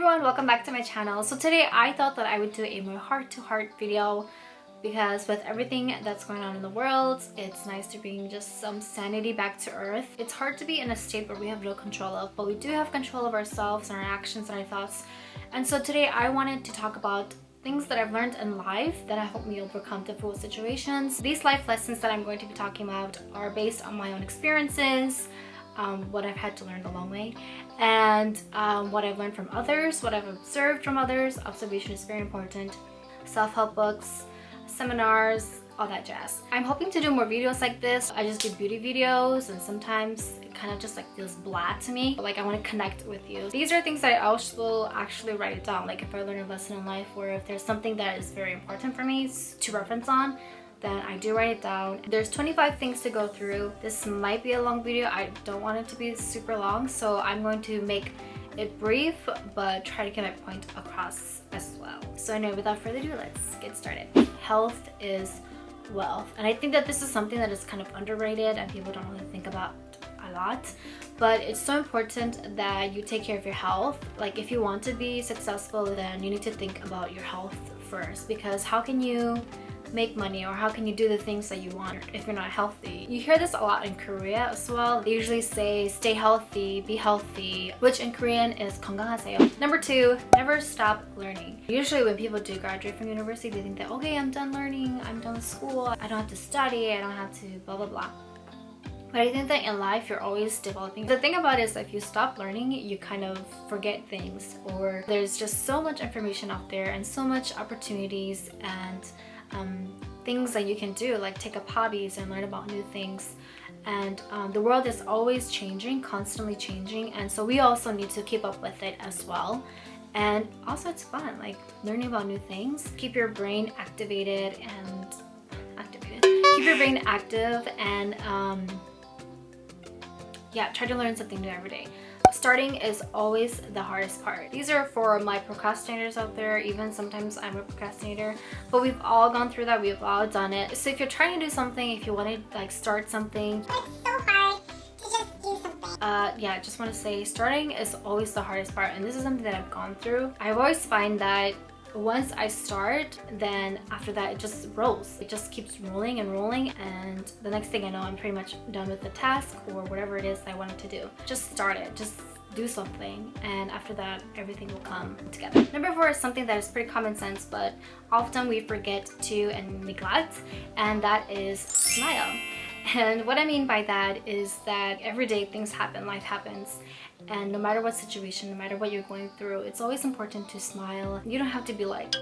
everyone, welcome back to my channel. So today I thought that I would do a more heart-to-heart video because with everything that's going on in the world, it's nice to bring just some sanity back to earth. It's hard to be in a state where we have no control of, but we do have control of ourselves and our actions and our thoughts. And so today I wanted to talk about things that I've learned in life that have helped me overcome difficult situations. These life lessons that I'm going to be talking about are based on my own experiences, what I've had to learn the long way, and what I've learned from others, what I've observed from others. Observation is very important. Self-help books, seminars, all that jazz. I'm hoping to do more videos like this. I just do beauty videos and sometimes it kind of just like feels blah to me. Like I want to connect with you. These are things that I also actually write it down. Like if I learn a lesson in life or if there's something that is very important for me to reference on, then I do write it down. There's 25 things to go through. This might be a long video. I don't want it to be super long, so I'm going to make it brief but try to get my point across as well. So anyway, without further ado, let's get started. Health is wealth, and I think that this is something that is kind of underrated and people don't really think about a lot, but it's so important that you take care of your health. Like if you want to be successful, then you need to think about your health first, because how can you make money or how can you do the things that you want if you're not healthy? You hear this a lot in Korea as well. They usually say stay healthy, be healthy, which in Korean is 건강하세요. Number 2, never stop learning. Usually when people do graduate from university, they think that okay, I'm done learning, I'm done with school, I don't have to study, I don't have to blah blah blah. But I think that in life you're always developing. The thing about it is if you stop learning, you kind of forget things, or there's just so much information out there and so much opportunities and things that you can do, like take up hobbies and learn about new things. And the world is always changing, constantly changing, and so we also need to keep up with it as well. And also it's fun, like learning about new things. Keep your brain activated and keep your brain active and yeah, try to learn something new every day. Starting is always the hardest part. These are for my procrastinators out there. Even sometimes I'm a procrastinator, but we've all gone through that. We've all done it. So if you're trying to do something, if you want to like start something, it's so hard to just do something. Yeah, I just want to say starting is always the hardest part, and this is something that I've gone through. I always find that once I start, then after that it just rolls. It just keeps rolling and rolling, and the next thing I know, I'm pretty much done with the task or whatever it is I wanted to do. Just start it, just do something, and after that everything will come together. Number 4 is something that is pretty common sense, but often we forget to and neglect, and that is smile. And what I mean by that is that every day things happen, life happens, and no matter what situation, no matter what you're going through, it's always important to smile. You don't have to be like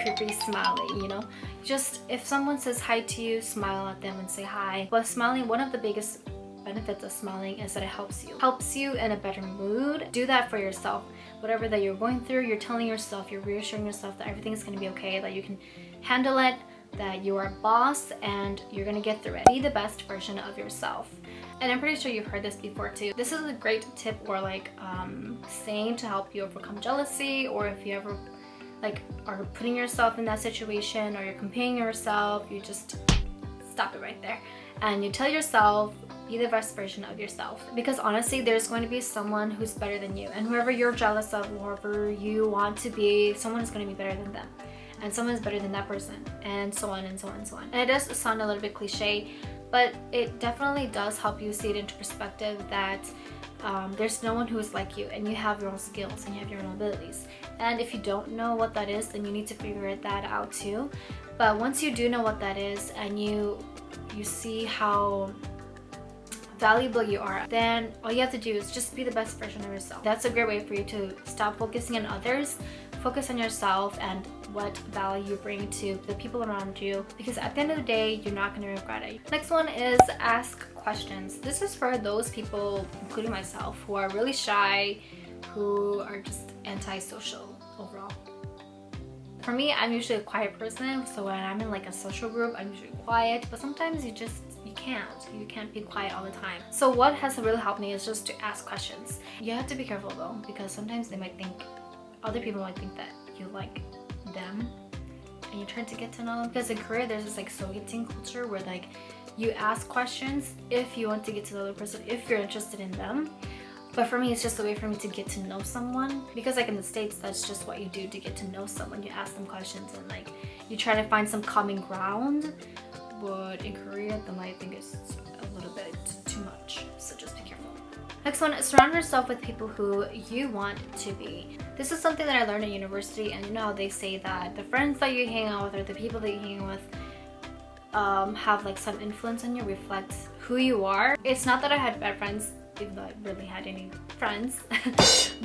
creepy smiling, you know? Just if someone says hi to you, smile at them and say hi. But smiling, one of the biggest benefits of smiling is that it helps you in a better mood. Do that for yourself. Whatever that you're going through, you're telling yourself, you're reassuring yourself that everything is going to be okay, that you can handle it, that you are a boss and you're gonna get through it. Be the best version of yourself. And I'm pretty sure you've heard this before too. This is a great tip or like saying to help you overcome jealousy, or if you ever like are putting yourself in that situation or you're comparing yourself, you just stop it right there and you tell yourself, be the best version of yourself. Because honestly, there's going to be someone who's better than you, and whoever you're jealous of, whoever you want to be, someone is going to be better than them, and someone is better than that person, and so on and so on and so on. And it does sound a little bit cliche, but it definitely does help you see it into perspective that there's no one who is like you, and you have your own skills and you have your own abilities. And if you don't know what that is, then you need to figure that out too. But once you do know what that is and you see how valuable you are, then all you have to do is just be the best version of yourself. That's a great way for you to stop focusing on others, focus on yourself and what value you bring to the people around you, because at the end of the day, you're not going to regret it. Next one is ask questions. This is for those people, including myself, who are really shy, who are just antisocial overall. For me, I'm usually a quiet person, so when I'm in like a social group, I'm usually quiet, but sometimes you can't be quiet all the time. So what has really helped me is just to ask questions. You have to be careful though, because sometimes other people might think that you like them and you're trying to get to know them. Because in Korea there's this like sogeting culture where like you ask questions if you want to get to the other person, if you're interested in them. But for me, it's just a way for me to get to know someone, because like in the States, that's just what you do to get to know someone. You ask them questions and like you try to find some common ground. But in Korea, the might think it's a little bit too much, so just be careful. Next one, surround yourself with people who you want to be. This is something that I learned at university, and you know how they say that the friends that you hang out with or the people that you hang with have like some influence on you, reflect who you are. It's not that I had bad friends, even though I really had any friends,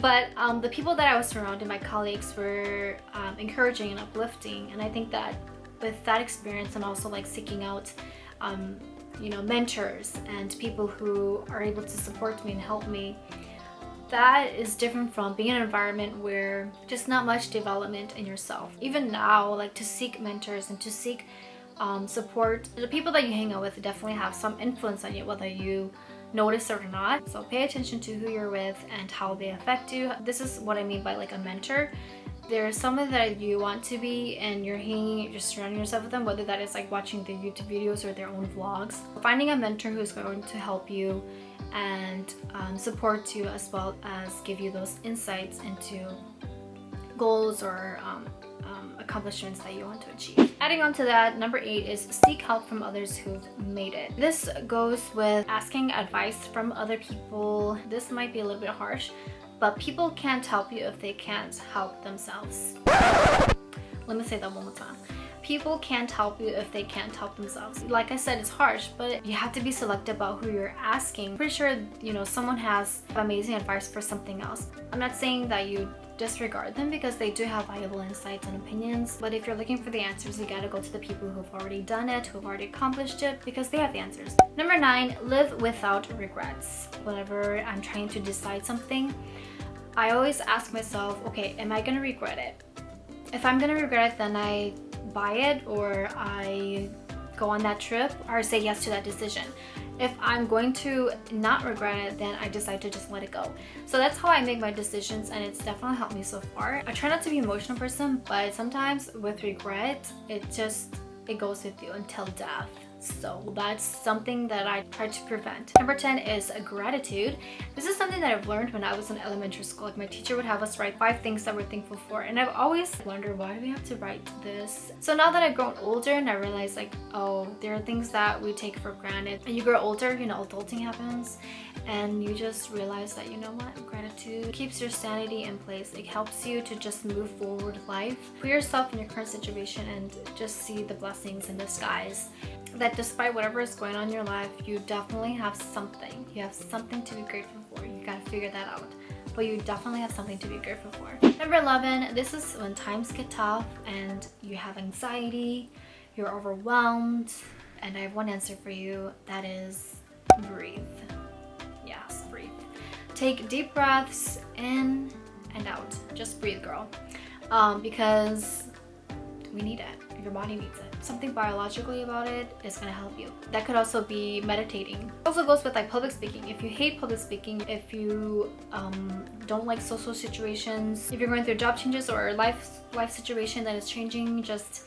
but the people that I was surrounded, my colleagues, were encouraging and uplifting, and I think that with that experience and also like seeking out you know, mentors and people who are able to support me and help me, that is different from being in an environment where just not much development in yourself. Even now, like to seek mentors and to seek support, the people that you hang out with definitely have some influence on you, whether you notice it or not. So pay attention to who you're with and how they affect you. This is what I mean by like a mentor. There's someone that you want to be and you're surrounding yourself with them, whether that is like watching their YouTube videos or their own vlogs. Finding a mentor who's going to help you and support you, as well as give you those insights into goals or accomplishments that you want to achieve. Adding on to that, number 8 is seek help from others who've made it. This goes with asking advice from other people. This might be a little bit harsh, but people can't help you if they can't help themselves. Let me say that one more time. People can't help you if they can't help themselves. Like I said, it's harsh, but you have to be selective about who you're asking. Pretty sure, you know, someone has amazing advice for something else. I'm not saying that you disregard them, because they do have valuable insights and opinions, but if you're looking for the answers, you gotta go to the people who've already done it, who've already accomplished it, because they have the answers. Number 9, live without regrets. Whenever I'm trying to decide something, I always ask myself, okay, am I gonna regret it? If I'm gonna regret it, then I buy it, or I go on that trip, or say yes to that decision. If I'm going to not regret it, then I decide to just let it go. So that's how I make my decisions, and it's definitely helped me so far. I try not to be an emotional person, but sometimes with regret, it goes with you until death. So that's something that I try to prevent. Number 10 is gratitude. This is something that I've learned when I was in elementary school. Like my teacher would have us write 5 things that we're thankful for, and I've always wondered, why do we have to write this? So now that I've grown older and I realize like, oh, there are things that we take for granted. And you grow older, you know, adulting happens, and you just realize that, you know what, gratitude keeps your sanity in place. It helps you to just move forward life. Put yourself in your current situation and just see the blessings in disguise. That despite whatever is going on in your life, you definitely have something. You have something to be grateful for. You gotta figure that out. But you definitely have something to be grateful for. Number 11, this is when times get tough and you have anxiety, you're overwhelmed, and I have one answer for you. That is breathe. Yes, breathe. Take deep breaths in and out. Just breathe, girl. Because we need it. Your body needs it. Something biologically about it is going to help you. That could also be meditating. It also goes with like public speaking. If you hate public speaking, if you don't like social situations, if you're going through job changes or life situation that is changing, just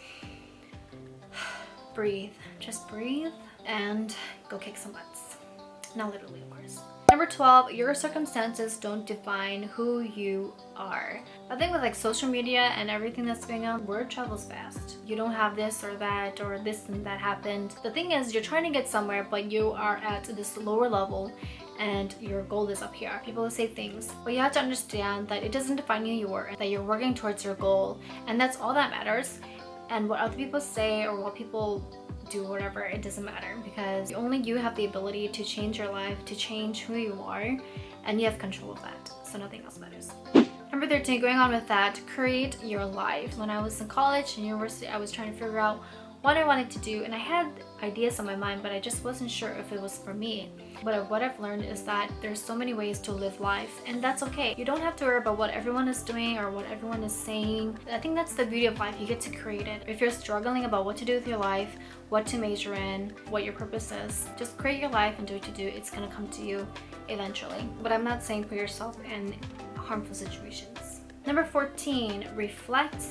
breathe. Just breathe and go kick some butts. Not literally, of course. Number 12, your circumstances don't define who you are. I think with like social media and everything that's going on, word travels fast. You don't have this or that, or this and that happened. The thing is, you're trying to get somewhere, but you are at this lower level and your goal is up here. People will say things, but you have to understand that it doesn't define who you are, that you're working towards your goal, and that's all that matters. And what other people say or what people do, whatever, it doesn't matter, because only you have the ability to change your life, to change who you are, and you have control of that, so nothing else matters. Number 13, going on with that, create your life. When I was in college and university, I was trying to figure out what I wanted to do, and I had ideas on my mind, but I just wasn't sure if it was for me. But what I've learned is that there's so many ways to live life, and that's okay. You don't have to worry about what everyone is doing or what everyone is saying. I think that's the beauty of life. You get to create it. If you're struggling about what to do with your life, what to major in, what your purpose is, just create your life and do what you do. It's gonna come to you eventually. But I'm not saying put yourself in harmful situations. Number 14, reflect.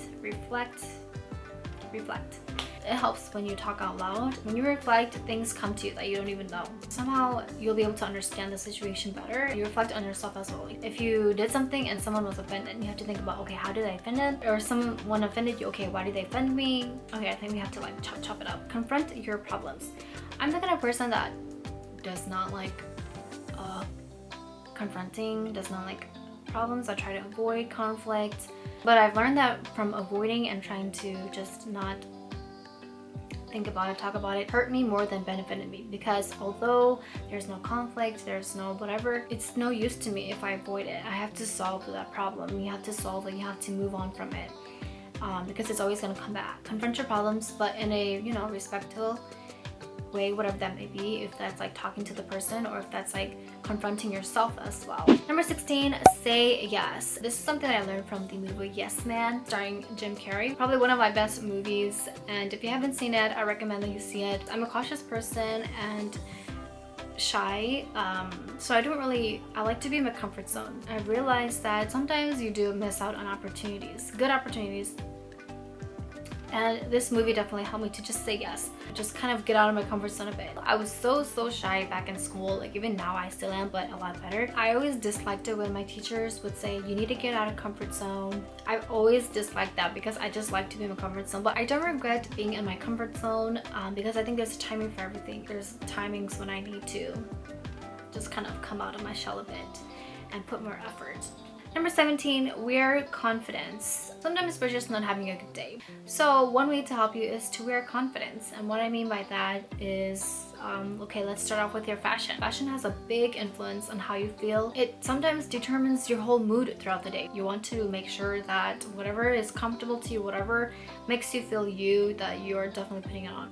it helps when you talk out loud. When you reflect, things come to you that you don't even know. Somehow you'll be able to understand the situation better. You reflect on yourself as well. If you did something and someone was offended, you have to think about, okay, how did I offend them? Or someone offended you, okay, why did they offend me? Okay, I think we have to like chop it up. Confront your problems. I'm the kind of person that does not like confronting, does not like problems. I try to avoid conflict, but I've learned that from avoiding and trying to just not think about it, talk about it, hurt me more than benefited me, because although there's no conflict, there's no whatever, it's no use to me if I avoid it. I have to solve that problem. You have to solve it. You have to move on from it, because it's always going to come back. Confront your problems, but in a, you know, respectful way, whatever that may be, if that's like talking to the person or if that's like confronting yourself as well. Number 16, say yes. This is something that I learned from the movie Yes Man, starring Jim Carrey. Probably one of my best movies, and if you haven't seen it, I recommend that you see it. I'm a cautious person and shy, so I like to be in my comfort zone. I realized that sometimes you do miss out on opportunities, good opportunities. And this movie definitely helped me to just say yes, just kind of get out of my comfort zone a bit. I was so shy back in school, like even now I still am, but a lot better. I always disliked it when my teachers would say you need to get out of comfort zone. I've always disliked that because I just like to be in my comfort zone, but I don't regret being in my comfort zone, because I think there's a timing for everything. There's timings when I need to just kind of come out of my shell a bit and put more effort. Number 17, wear confidence. Sometimes we're just not having a good day. So one way to help you is to wear confidence. And what I mean by that is, okay, let's start off with your fashion. Fashion has a big influence on how you feel. It sometimes determines your whole mood throughout the day. You want to make sure that whatever is comfortable to you, whatever makes you feel you, that you're definitely putting it on.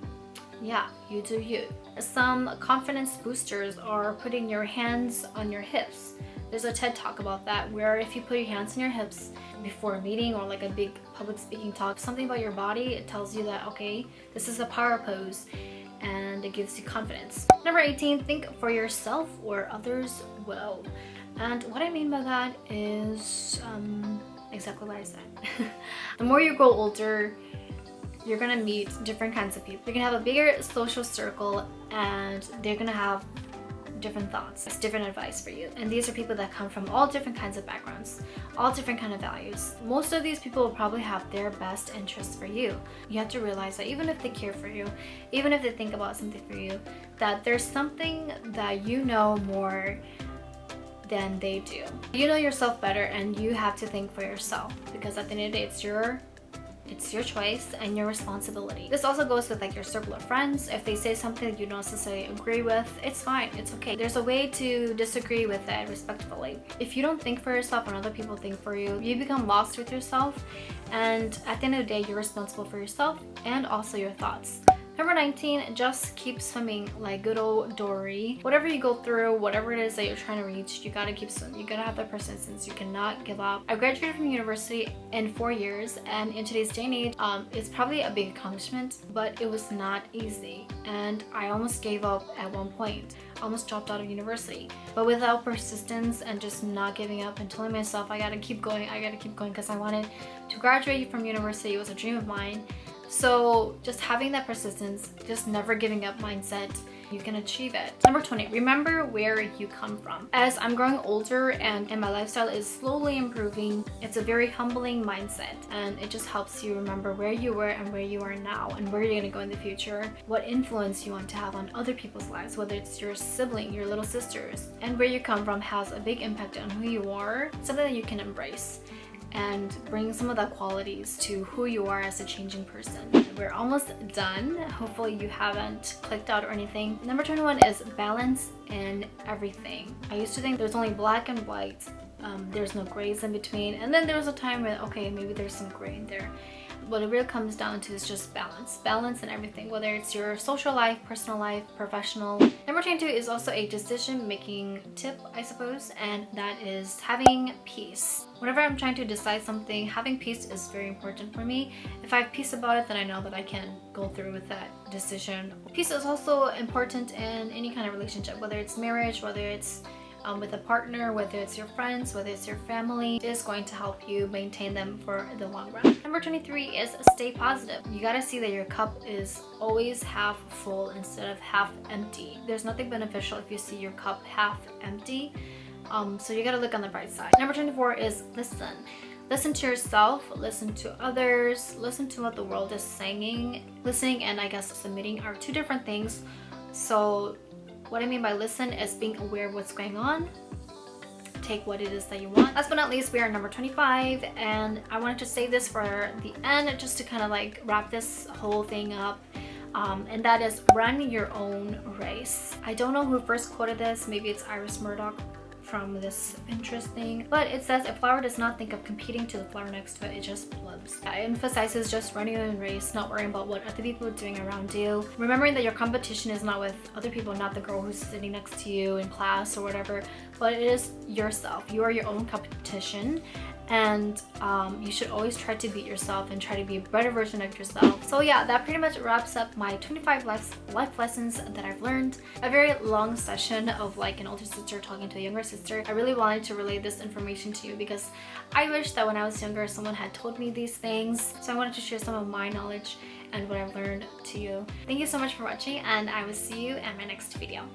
Yeah, you do you. Some confidence boosters are putting your hands on your hips. There's a TED talk about that, where if you put your hands on your hips before a meeting or like a big public speaking talk, something about your body, it tells you that, okay, this is a power pose, and it gives you confidence. Number 18, think for yourself or others will. And what I mean by that is exactly what I said. The more you grow older, you're gonna meet different kinds of people. You're gonna have a bigger social circle, and they're gonna have different thoughts, different advice for you. And these are people that come from all different kinds of backgrounds, all different kind of values. Most of these people will probably have their best interests for you. You have to realize that even if they care for you, even if they think about something for you, that there's something that you know more than they do. You know yourself better, and you have to think for yourself, because at the end of the day, it's your choice and your responsibility. This also goes with like your circle of friends. If they say something that you don't necessarily agree with, it's fine, it's okay. There's a way to disagree with it respectfully. If you don't think for yourself and other people think for you, you become lost with yourself, and at the end of the day, you're responsible for yourself and also your thoughts. Number 19, just keep swimming like good old Dory. Whatever you go through, whatever it is that you're trying to reach, you gotta keep swimming. You gotta have that persistence. You cannot give up. I graduated from university in 4 years, and in today's day and age, it's probably a big accomplishment, but it was not easy. And I almost gave up at one point. I almost dropped out of university. But without persistence and just not giving up and telling myself I gotta keep going, because I wanted to graduate from university. It was a dream of mine. So just having that persistence, just never giving up mindset, you can achieve it. Number 20, remember where you come from. As I'm growing older and my lifestyle is slowly improving, it's a very humbling mindset, and it just helps you remember where you were and where you are now and where you're gonna go in the future, what influence you want to have on other people's lives, whether it's your sibling, your little sisters. And where you come from has a big impact on who you are, something that you can embrace and bring some of the qualities to who you are as a changing person. We're almost done. Hopefully you haven't clicked out or anything. Number 21 is balance in everything. I used to think there's only black and white. There's no grays in between. And then there was a time where, okay, maybe there's some gray in there. What it really comes down to is just balance. Balance in everything, whether it's your social life, personal life, professional. Number 22 is also a decision-making tip, I suppose, and that is having peace. Whenever I'm trying to decide something, having peace is very important for me. If I have peace about it, then I know that I can go through with that decision. Peace is also important in any kind of relationship, whether it's marriage, whether it's with a partner, whether it's your friends, whether it's your family, is going to help you maintain them for the long run. Number 23 is stay positive. You gotta see that your cup is always half full instead of half empty. There's nothing beneficial if you see your cup half empty. So you gotta look on the bright side. Number 24 is listen. Listen to yourself, listen to others, listen to what the world is saying. Listening and I guess submitting are two different things. So what I mean by listen is being aware of what's going on. Take what it is that you want. Last but not least, we are number 25, and I wanted to say this for the end just to kind of like wrap this whole thing up. And that is run your own race. I don't know who first quoted this. Maybe it's Iris Murdoch from this Pinterest thing, but it says a flower does not think of competing to the flower next to it, it just blooms. It emphasizes just running your own race, not worrying about what other people are doing around you, remembering that your competition is not with other people, not the girl who's sitting next to you in class or whatever, but it is yourself. You are your own competition, and you should always try to beat yourself and try to be a better version of yourself. So yeah, that pretty much wraps up my 25 life lessons that I've learned. A very long session of like an older sister talking to a younger sister. I really wanted to relay this information to you because I wish that when I was younger someone had told me these things. So I wanted to share some of my knowledge and what I've learned to you. Thank you so much for watching, and I will see you in my next video.